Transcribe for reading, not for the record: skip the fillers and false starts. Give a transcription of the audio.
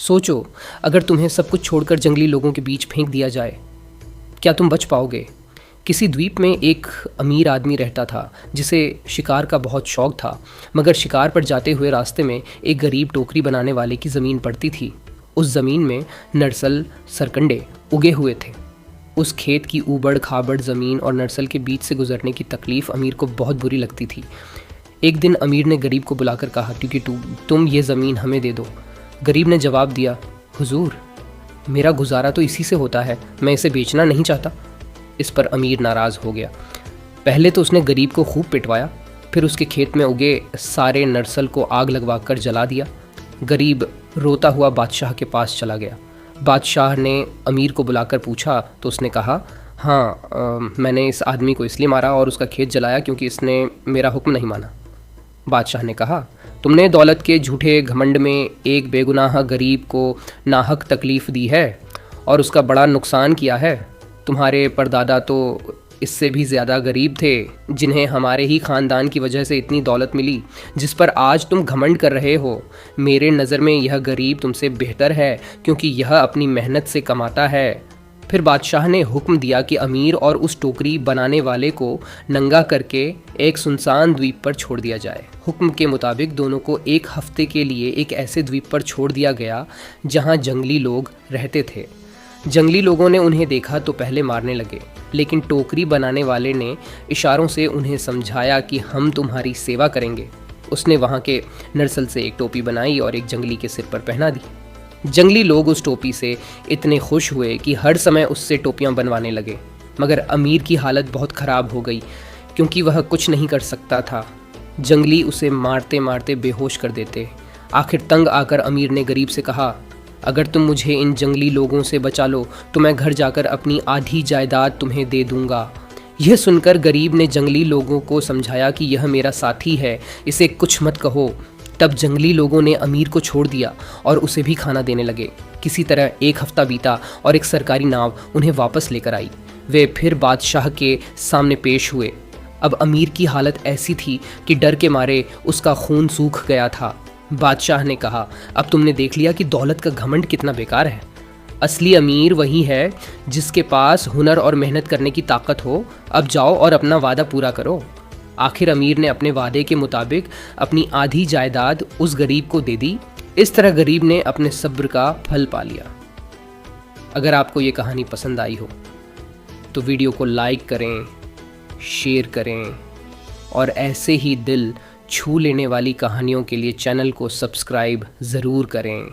सोचो, अगर तुम्हें सब कुछ छोड़कर जंगली लोगों के बीच फेंक दिया जाए, क्या तुम बच पाओगे? किसी द्वीप में एक अमीर आदमी रहता था जिसे शिकार का बहुत शौक था, मगर शिकार पर जाते हुए रास्ते में एक गरीब टोकरी बनाने वाले की ज़मीन पड़ती थी। उस ज़मीन में नरसल सरकंडे उगे हुए थे। उस खेत की ऊबड़ खाबड़ ज़मीन और नरसल के बीच से गुजरने की तकलीफ़ अमीर को बहुत बुरी लगती थी। एक दिन अमीर ने गरीब को बुलाकर कहा, क्योंकि तुम ये ज़मीन हमें दे दो। गरीब ने जवाब दिया, हुजूर, मेरा गुजारा तो इसी से होता है, मैं इसे बेचना नहीं चाहता। इस पर अमीर नाराज़ हो गया। पहले तो उसने गरीब को खूब पिटवाया, फिर उसके खेत में उगे सारे नरसल को आग लगवा कर जला दिया। गरीब रोता हुआ बादशाह के पास चला गया। बादशाह ने अमीर को बुलाकर पूछा तो उसने कहा, हाँ, मैंने इस आदमी को इसलिए मारा और उसका खेत जलाया क्योंकि इसने मेरा हुक्म नहीं माना। बादशाह ने कहा, तुमने दौलत के झूठे घमंड में एक बेगुनाह गरीब को नाहक तकलीफ़ दी है और उसका बड़ा नुकसान किया है। तुम्हारे परदादा तो इससे भी ज़्यादा गरीब थे, जिन्हें हमारे ही ख़ानदान की वजह से इतनी दौलत मिली जिस पर आज तुम घमंड कर रहे हो। मेरे नज़र में यह गरीब तुमसे बेहतर है क्योंकि यह अपनी मेहनत से कमाता है। फिर बादशाह ने हुक्म दिया कि अमीर और उस टोकरी बनाने वाले को नंगा करके एक सुनसान द्वीप पर छोड़ दिया जाए। हुक्म के मुताबिक दोनों को एक हफ्ते के लिए एक ऐसे द्वीप पर छोड़ दिया गया जहां जंगली लोग रहते थे। जंगली लोगों ने उन्हें देखा तो पहले मारने लगे, लेकिन टोकरी बनाने वाले ने इशारों से उन्हें समझाया कि हम तुम्हारी सेवा करेंगे। उसने वहाँ के नरसल से एक टोपी बनाई और एक जंगली के सिर पर पहना दी। जंगली लोग उस टोपी से इतने खुश हुए कि हर समय उससे टोपियाँ बनवाने लगे, मगर अमीर की हालत बहुत ख़राब हो गई क्योंकि वह कुछ नहीं कर सकता था। जंगली उसे मारते मारते बेहोश कर देते। आखिर तंग आकर अमीर ने गरीब से कहा, अगर तुम मुझे इन जंगली लोगों से बचा लो तो मैं घर जाकर अपनी आधी जायदाद तुम्हें दे दूंगा। यह सुनकर गरीब ने जंगली लोगों को समझाया कि यह मेरा साथी है, इसे कुछ मत कहो। तब जंगली लोगों ने अमीर को छोड़ दिया और उसे भी खाना देने लगे। किसी तरह एक हफ्ता बीता और एक सरकारी नाव उन्हें वापस लेकर आई। वे फिर बादशाह के सामने पेश हुए। अब अमीर की हालत ऐसी थी कि डर के मारे उसका खून सूख गया था। बादशाह ने कहा, अब तुमने देख लिया कि दौलत का घमंड कितना बेकार है। असली अमीर वही है जिसके पास हुनर और मेहनत करने की ताकत हो। अब जाओ और अपना वादा पूरा करो। आखिर अमीर ने अपने वादे के मुताबिक अपनी आधी जायदाद उस गरीब को दे दी। इस तरह गरीब ने अपने सब्र का फल पा लिया। अगर आपको ये कहानी पसंद आई हो तो वीडियो को लाइक करें, शेयर करें और ऐसे ही दिल छू लेने वाली कहानियों के लिए चैनल को सब्सक्राइब ज़रूर करें।